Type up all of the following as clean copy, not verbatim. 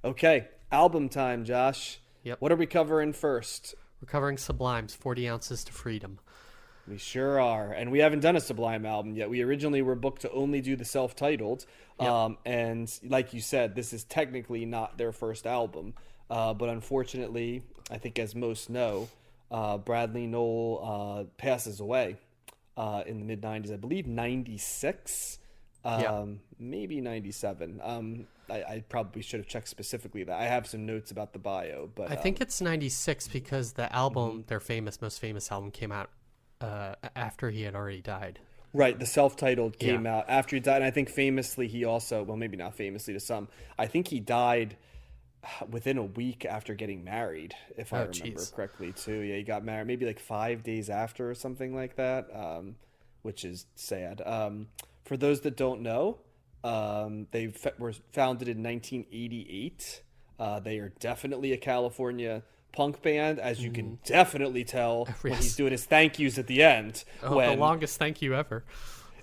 Okay, album time, Josh. Yep. What are we covering first? We're covering Sublime's 40 Ounces to Freedom. We sure are. And we haven't done a Sublime album yet. We originally were booked to only do the self-titled. Yep. And like you said, this is technically not their first album. But unfortunately, I think as most know, Bradley Nowell passes away in the mid-90s. I believe 96, Yeah. maybe 97. I probably should have checked specifically that. I have some notes about the bio, but I think it's 96 because the album, their most famous album, came out after he had already died. right, the self-titled came Yeah. out after he died. And I think famously he also, well, maybe not famously to some, I think he died within a week after getting married, if I Oh, remember jeez. correctly, too. Yeah, he got married maybe like 5 days after or something like that, which is sad. For those that don't know, were founded in 1988. They are definitely a California punk band, as you can definitely tell when he's Yes. doing his thank yous at the end. Oh, the When longest thank you ever.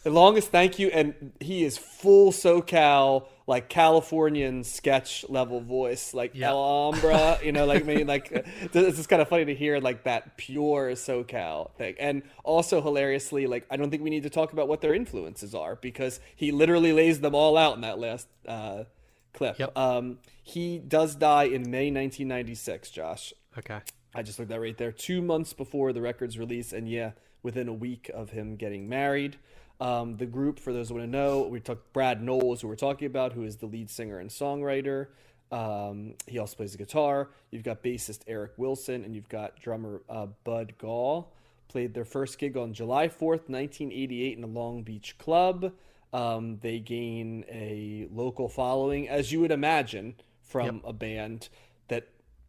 the longest thank you, and he is full SoCal, like Californian sketch level voice, like Yeah. El Alhambra, like maybe like it's just kind of funny to hear like that pure SoCal thing. And also hilariously, like I don't think we need to talk about what their influences are because he literally lays them all out in that last clip. Yep. He does die in May 1996, Josh. Okay. I just looked that right there. 2 months before the record's release, and yeah, within a week of him getting married. The group, for those who want to know, we took Brad Knowles, who we're talking about, who is the lead singer and songwriter. He also plays the guitar. You've got bassist Eric Wilson, and you've got drummer Bud Gall. Played their first gig on July 4th, 1988 in a Long Beach club. They gain a local following, as you would imagine, from Yep. a band that,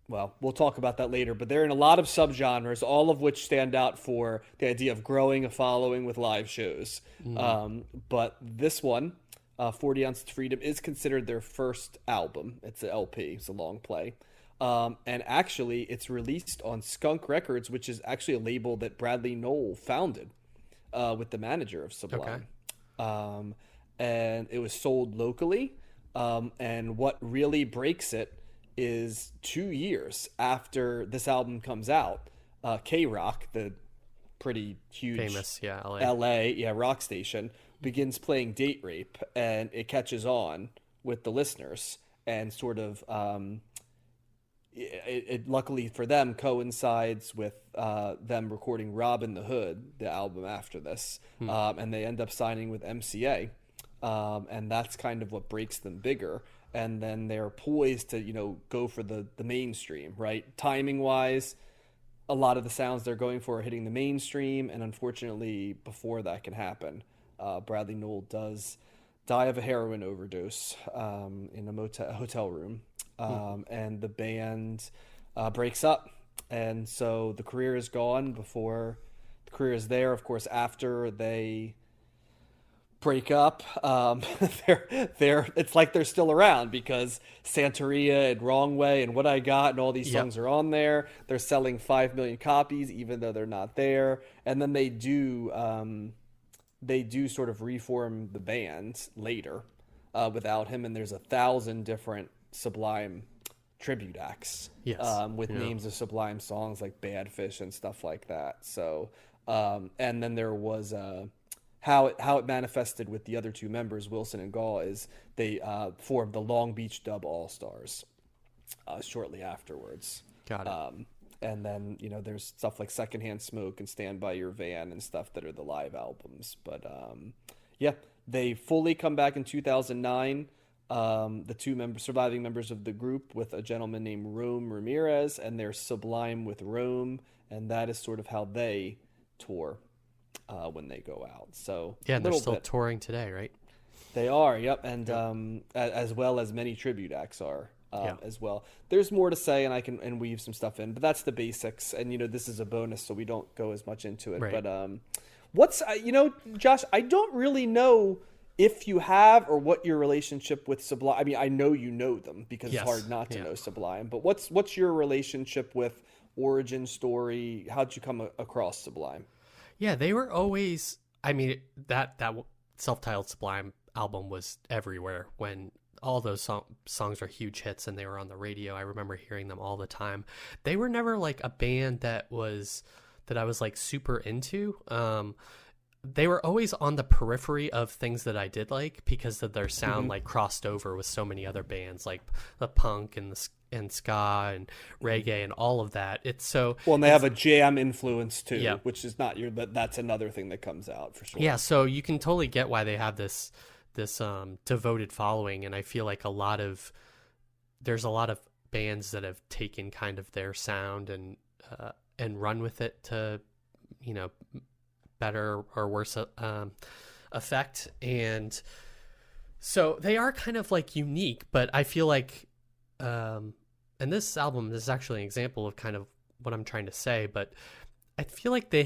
well, we'll talk about that later, but they're in a lot of subgenres, all of which stand out for the idea of growing a following with live shows. But this one, 40 Ounces to Freedom, is considered their first album. It's an LP, it's a long play. And actually, it's released on Skunk Records, which is actually a label that Bradley Nowell founded with the manager of Sublime. And it was sold locally. And what really breaks it is 2 years after this album comes out, K-Rock, the pretty huge Famous, yeah, LA. LA rock station, begins playing Date Rape, and it catches on with the listeners and sort of it luckily for them coincides with them recording Robin the Hood, the album after this, and they end up signing with MCA, and that's kind of what breaks them bigger. And then they're poised to go for the mainstream, right? Timing wise, a lot of the sounds they're going for are hitting the mainstream, and unfortunately, before that can happen, Bradley Nowell does die of a heroin overdose in a hotel room, and the band breaks up, and so the career is gone before the career is there. Of course, after they break up, they're it's like they're still around because Santeria and Wrong Way and What I Got and all these Yep. songs are on there. They're selling 5 million copies even though they're not there. And then they do sort of reform the band later without him, and there's 1,000 different Sublime tribute acts, Yes. with Yeah. names of Sublime songs like Bad Fish and stuff like that. So and then there was how it manifested with the other two members, Wilson and Gall, is they formed the Long Beach Dub All Stars shortly afterwards. Got it. And then there's stuff like Secondhand Smoke and Stand by Your Van and stuff that are the live albums. But yeah, they fully come back in 2009. The surviving members of the group with a gentleman named Rome Ramirez, and they're Sublime with Rome, and that is sort of how they tour when they go out. So Yeah, a and they're little still bit. touring today, right? They are, yep, and as well as many tribute acts are Yeah. as well. There's more to say, and I can weave some stuff in, but that's the basics. And this is a bonus, so we don't go as much into it. Right. But Josh, I don't really know if you have or what your relationship with Sublime. I mean, I know you know them because Yes. it's hard not to Yeah. know Sublime. But what's your relationship with origin story? How'd you come across Sublime? Yeah, they were always. I mean, that self-titled Sublime album was everywhere when all those songs are huge hits, and they were on the radio. I remember hearing them all the time. They were never like a band that I was like super into. They were always on the periphery of things that I did like because of their sound, like crossed over with so many other bands, like the punk and ska and reggae and all of that. It's so well, and they have a jam influence too, Yeah. which is not but that's another thing that comes out for sure. Yeah, so you can totally get why they have this devoted following, and I feel like there's a lot of bands that have taken kind of their sound and run with it to, you know, better or worse effect. And so they are kind of like unique, but I feel like and this album is actually an example of kind of what I'm trying to say, but I feel like they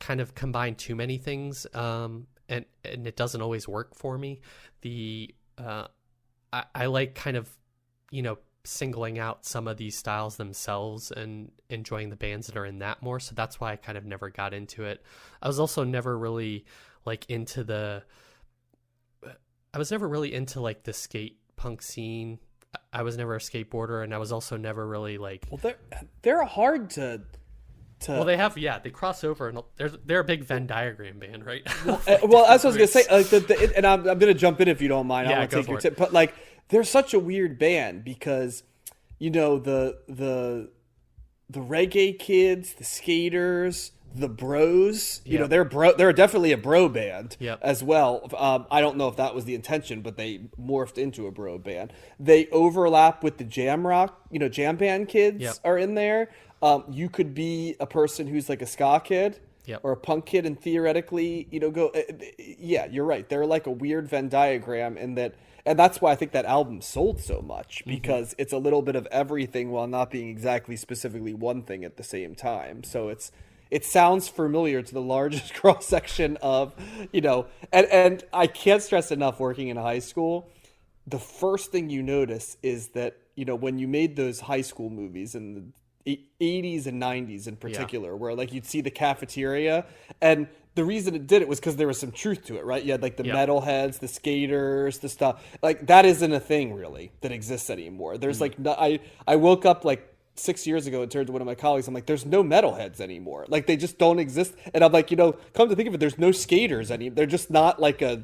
kind of combine too many things, and it doesn't always work for me. I like kind of, you know, singling out some of these styles themselves and enjoying the bands that are in that more. So that's why I kind of never got into it. I was also never really like into the skate punk scene. I was never a skateboarder, and I was also never really like. Well, they're hard to. Well, they cross over, and they're a big Venn diagram band, right? Well, as I was gonna say, and I'm gonna jump in if you don't mind. I want to take your tip, but like they're such a weird band because, you know, the reggae kids, the skaters, the bros, you know, they're definitely a bro band as well. I don't know if that was the intention, but they morphed into a bro band. They overlap with the jam rock, you know, jam band kids are in there. You could be a person who's like a ska kid or a punk kid, and theoretically, you know, you're right. They're like a weird Venn diagram in that. And that's why I think that album sold so much, because it's a little bit of everything while not being exactly specifically one thing at the same time. So it sounds familiar to the largest cross section of, you know, and I can't stress enough, working in high school, the first thing you notice is that, you know, when you made those high school movies in the 80s and 90s in particular, where like you'd see the cafeteria, and the reason it did it was because there was some truth to it, right? You had like the metalheads, the skaters, the stuff like that isn't a thing really that exists anymore. There's like, I woke up like 6 years ago and turned to one of my colleagues. I'm like, there's no metalheads anymore. Like they just don't exist. And I'm like, you know, come to think of it, there's no skaters anymore. They're just not like a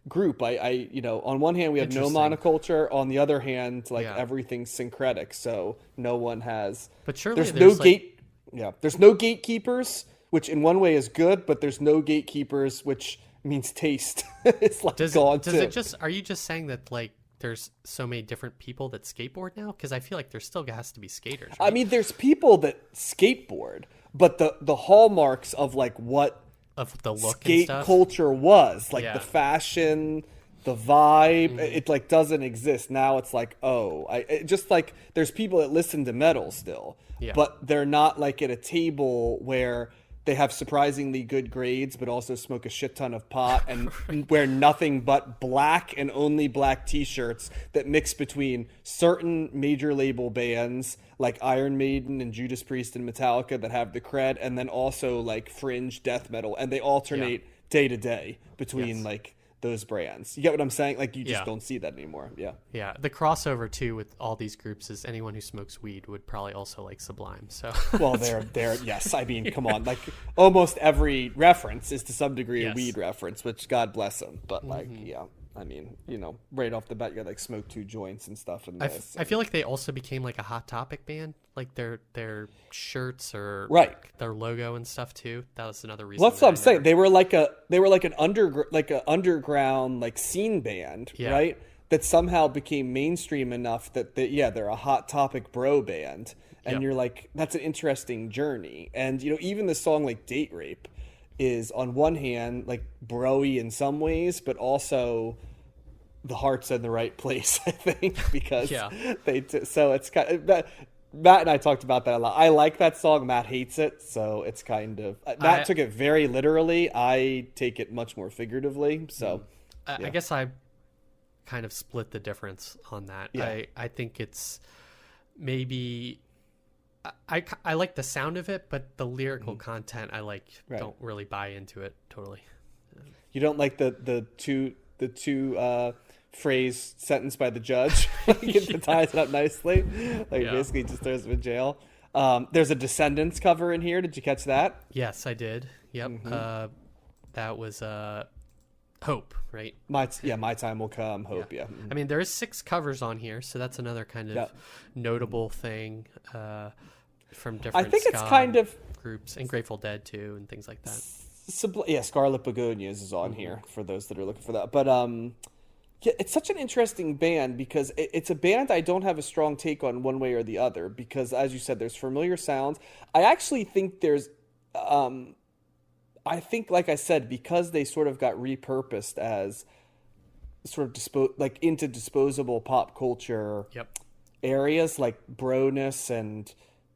group. I you know, on one hand we have no monoculture, on the other hand like everything's syncretic, so no one has. But surely there's no gatekeepers, which in one way is good, but there's no gatekeepers, which means taste. It's like are you just saying that like there's so many different people that skateboard now? Because I feel like there still has to be skaters, right? I mean, there's people that skateboard, but the hallmarks of like what of the look skate and stuff culture was like the fashion, the vibe, it like doesn't exist now. It's like, just like there's people that listen to metal still, but they're not like at a table where they have surprisingly good grades, but also smoke a shit ton of pot and wear nothing but black and only black t-shirts that mix between certain major label bands like Iron Maiden and Judas Priest and Metallica that have the cred, and then also like fringe death metal, and they alternate day to day between like those brands. You get what I'm saying? Like you just don't see that anymore. Yeah. The crossover too with all these groups is anyone who smokes weed would probably also like Sublime. So well, they're yes. I mean, come on, like almost every reference is to some degree a weed reference, which God bless them. But like, I mean, you know, right off the bat, you got like smoke 2 joints and stuff. And I feel like they also became like a Hot Topic band, like their shirts or their logo and stuff too. That was another reason. Well, that's what I'm saying. They were like an underground like scene band, right? That somehow became mainstream enough that they're a Hot Topic bro band, and you're like, that's an interesting journey. And you know, even the song like Date Rape is on one hand like bro-y in some ways, but also the heart's in the right place, I think, because so it's kind of Matt and I talked about that a lot. I like that song. Matt hates it, so it's kind of Matt took it very literally. I take it much more figuratively. So I guess I kind of split the difference on that. I think it's maybe I like the sound of it, but the lyrical content I don't really buy into it totally. You don't like the two phrase sentence by the judge. It ties it up nicely. Basically just throws him in jail. There's a Descendants cover in here. Did you catch that? Yes, I did. Yep. That was Hope, right? My Time Will Come. Hope. Yeah. I mean, there is 6 covers on here, so that's another kind of notable thing from different. I think it's kind of groups, and Grateful Dead too, and things like that. Scarlet Begonias is on here for those that are looking for that. But it's such an interesting band because it's a band I don't have a strong take on one way or the other because, as you said, there's familiar sounds. I actually think there's, like I said, because they sort of got repurposed as sort of into disposable pop culture areas like Broness and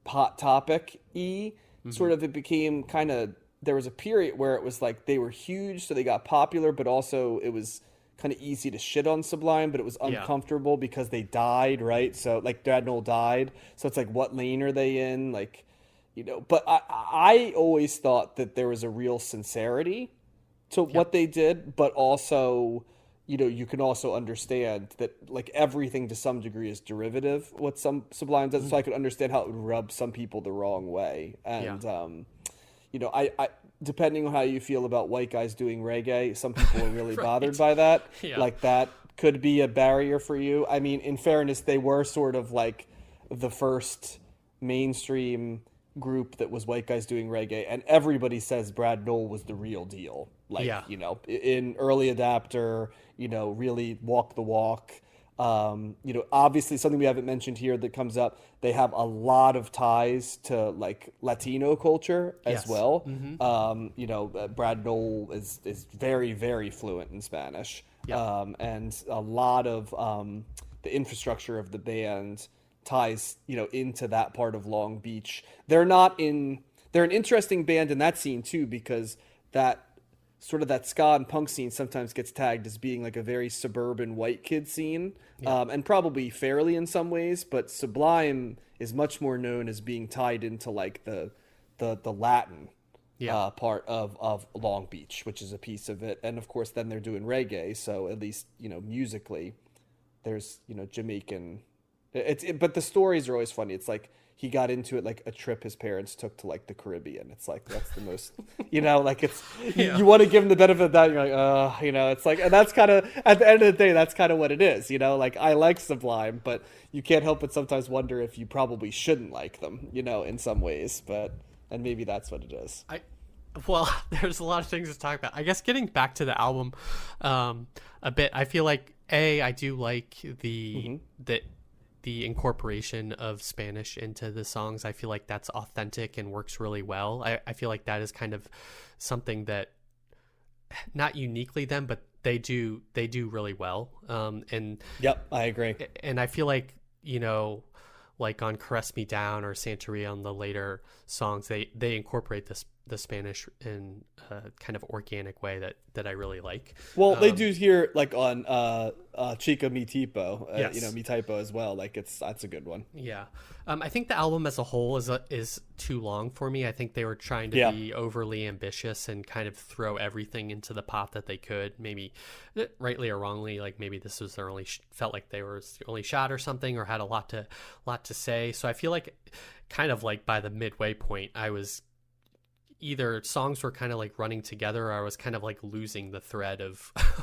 Hot Topic-y, sort of it became kind of, there was a period where it was like they were huge, so they got popular, but also it was kind of easy to shit on Sublime, but it was uncomfortable because they died, right? So like Brad Knoll died, so it's like, what lane are they in? Like, but I always thought that there was a real sincerity to what they did, but also, you can also understand that like everything to some degree is derivative what some Sublime does. So I could understand how it would rub some people the wrong way. And, I depending on how you feel about white guys doing reggae, some people are really bothered by that. Like that could be a barrier for you. I mean, in fairness, they were sort of like the first mainstream group that was white guys doing reggae, and everybody says Brad Knoll was the real deal. Like, in Early Adapter, really walk the walk. Obviously something we haven't mentioned here that comes up, they have a lot of ties to like Latino culture as well. Brad Knoll is very, very fluent in Spanish. And a lot of the infrastructure of the band ties, into that part of Long Beach. They're an interesting band in that scene too, because that sort of that ska and punk scene sometimes gets tagged as being like a very suburban white kid scene, and probably fairly in some ways, but Sublime is much more known as being tied into like the Latin part of Long Beach, which is a piece of it. And of course then they're doing reggae, so at least musically there's Jamaican. But the stories are always funny. It's like he got into it like a trip his parents took to like the Caribbean. It's like, that's the most, like it's, you want to give him the benefit of that. You're like, it's like, and that's kind of, at the end of the day, that's kind of what it is. Like I like Sublime, but you can't help but sometimes wonder if you probably shouldn't like them, in some ways, and maybe that's what it is. Well, there's a lot of things to talk about. I guess getting back to the album a bit, I feel like, I do like the incorporation of Spanish into the songs. I feel like that's authentic and works really well. I feel like that is kind of something that, not uniquely them, but they do really well. And I agree. And I feel like, like on Caress Me Down or Santeria on the later songs, they incorporate the Spanish in a kind of organic way that I really like. Well, they do here like on Chica Mi Tipo, Mi Typo as well. Like that's a good one. Yeah. I think the album as a whole is too long for me. I think they were trying to be overly ambitious and kind of throw everything into the pot that they could, maybe rightly or wrongly. Like maybe this was their only, felt like they were the only shot or something, or had a lot to say. So I feel like kind of like by the midway point, I was either songs were kind of like running together, or I was kind of like losing the thread of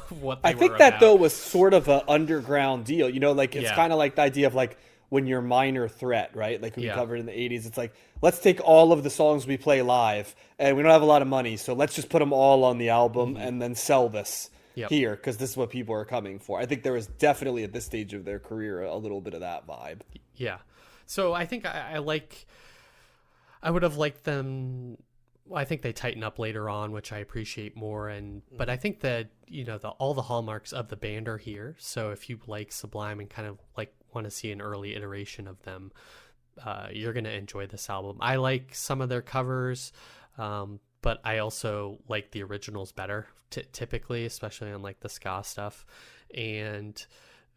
what they were think that though was sort of an underground deal, like it's kind of like the idea of like when you're Minor Threat, right? Like we covered in the 80s, it's like, let's take all of the songs we play live and we don't have a lot of money, so let's just put them all on the album and then sell this here because this is what people are coming for. I think there was definitely at this stage of their career a little bit of that vibe. Yeah. So I think I would have liked them. Well, I think they tighten up later on, which I appreciate more. But I think that, all the hallmarks of the band are here. So if you like Sublime and kind of like want to see an early iteration of them, you're going to enjoy this album. I like some of their covers, but I also like the originals better, typically, especially on like the ska stuff. And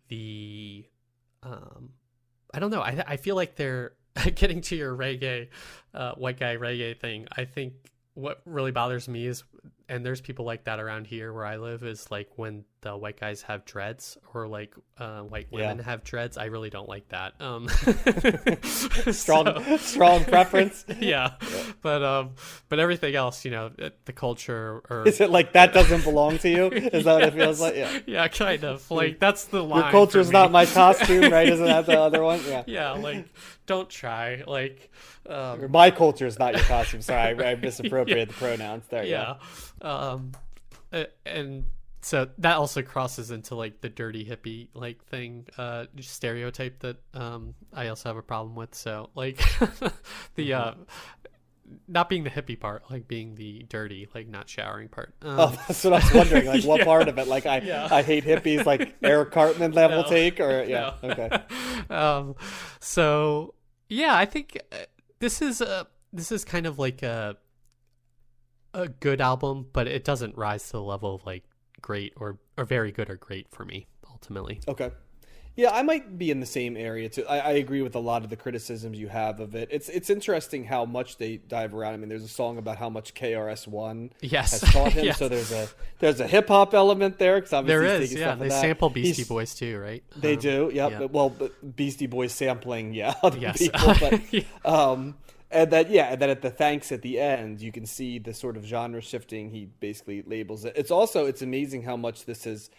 the, I don't know. I feel like they're, getting to your reggae, white guy reggae thing, I think what really bothers me is there's people like that around here where I live, is like when the white guys have dreads, or like white women have dreads. I really don't like that. Strong preference. Yeah. But everything else, the culture, or is it like that doesn't belong to you? Is that what it feels like? Yeah. Yeah, kind of. Like that's the line. Your culture's not my costume, right? Isn't that the other one? Yeah. Yeah, like don't try. Like my culture is not your costume. Sorry, I misappropriated the pronouns there. Yeah. And so that also crosses into like the dirty hippie like thing, stereotype that I also have a problem with. So like the not being the hippie part, like being the dirty, like not showering part. That's what I was wondering. Like what part of it? Like I hate hippies, like Eric Cartman level take, or okay. So yeah, I think this is kind of like a good album, but it doesn't rise to the level of like great or very good or great for me ultimately. Okay. Yeah, I might be in the same area too. I agree with a lot of the criticisms you have of it. It's interesting how much they dive around. I mean, there's a song about how much KRS-One has taught him. Yes. So there's a hip hop element there, because obviously there is. Yeah, they sample Beastie Boys too, right? They do. Yep. Yeah. But Beastie Boys sampling, other yes. people. But, and then at the thanks at the end, you can see the sort of genre shifting. He basically labels it. It's amazing how much this has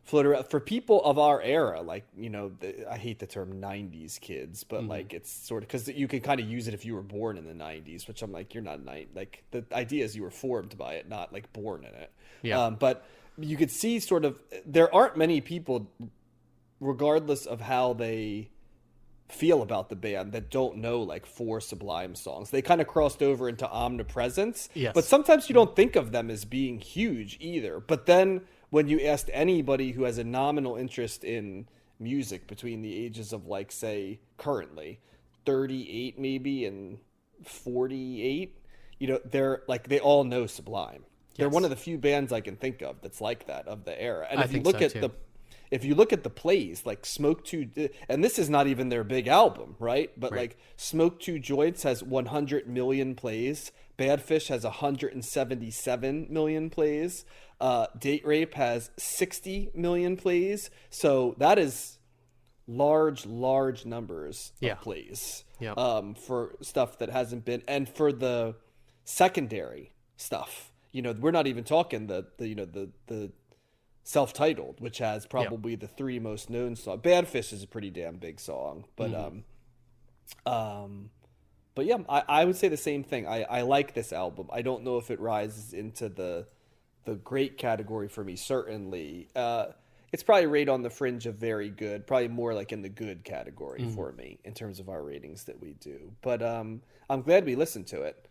floated around for people of our era. Like, I hate the term 90s kids, but like it's sort of, because you can kind of use it if you were born in the 90s, which I'm like, you're not like the idea is you were formed by it, not like born in it. Yeah. But you could see sort of, there aren't many people, regardless of how they feel about the band, that don't know like 4 Sublime songs. They kind of crossed over into Omnipresence. Yes. But sometimes you don't think of them as being huge either. But then when you asked anybody who has a nominal interest in music between the ages of like, say, currently 38 maybe and 48, they're like, they all know Sublime. They're one of the few bands I can think of that's like that, of the era. And if you look at the plays, like Smoke 2, and this is not even their big album, right? But like Smoke 2 Joints has 100 million plays. Bad Fish has 177 million plays. Date Rape has 60 million plays. So that is large numbers of plays for stuff that hasn't been. And for the secondary stuff, we're not even talking the self-titled, which has probably the 3 most known songs. Bad Fish is a pretty damn big song, but but yeah, I would say the same thing. I like this album. I don't know if it rises into the great category for me. Certainly, it's probably right on the fringe of very good. Probably more like in the good category for me in terms of our ratings that we do. But I'm glad we listened to it.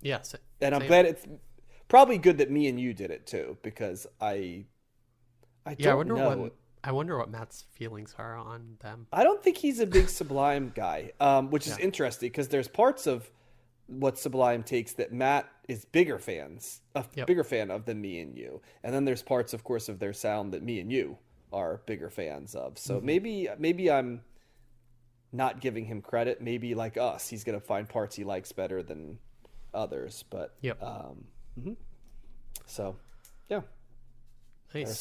Yes, and I'm glad it's probably good that me and you did it too, because I wonder what Matt's feelings are on them. I don't think he's a big Sublime guy, which is interesting, because there's parts of what Sublime takes that Matt is bigger fan of than me and you, and then there's parts, of course, of their sound that me and you are bigger fans of. So maybe I'm not giving him credit. Maybe like us, he's gonna find parts he likes better than others. But so yeah. Nice.